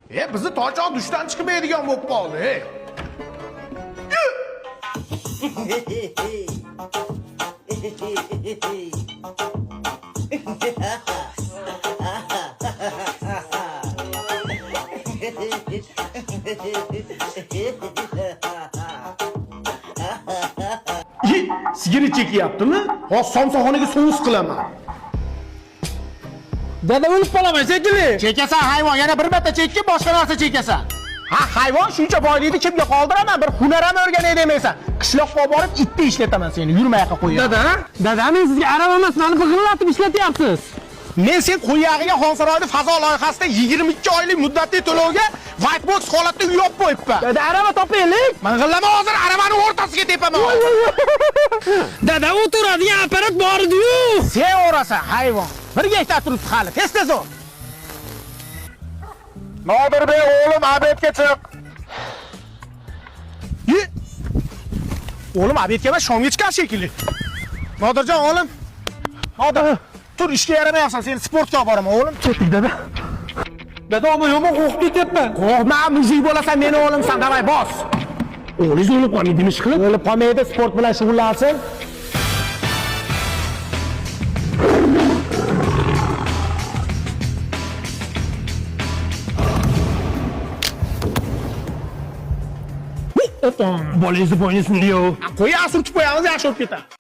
Bizni tochoq dushdan chiqmaydigan bo'lib qoldi. Sigiri chekyaptimi? Hozir somsaxonaga so'us qilaman. Dada o'lib qolaman shekilli. Chekasan hayvon, yana bir marta chekki, boshqa narsa chekasan. Ha, hayvon shuncha boylikni kimga qoldiraman? Bir hunar ham o'rganay demaysan. Qishloqqa borib itni ishlataman seni, yurmay yoqqa qo'yaman. Dada men sizga arab emas, meni big'illatib ishlatyapsiz. Men sen qo'yag'iga Xonsaroyda fazo loyihasida 22 oylik muddatli to'lovga white box holatda uy olib qo'yibman. Dada araba topaylik. Ming'illama hozir aravani o'rtasiga tepaman. Dada o'tiradigan apparat bor edi-yu. Sen o'rasan hayvon. Bir gektar turibdi hali, tez-tez ol. Nodirbek o'g'lim obedga chiq. O'g'lim obedga emas, shomga chiqar shekilli. Nodirjon o'g'lim. Nodir, tur ishga yaramayapsan, seni sportga olib boraman o'g'lim. Ketdik dada. Dada men yomon qo'rqib ketyapman. Qo'rqma, muzik bo'lasan, meni o'g'limsan, davay bos. O'g'lingiz o'lib qolmaydimi ish qilib? O'lib qolmaydi, sport bilan shug'ullansin. Bolangizni bo'ynisini yo'q. Qo'ya surtib qo'yamiz, yaxshi bo'lib ketadi.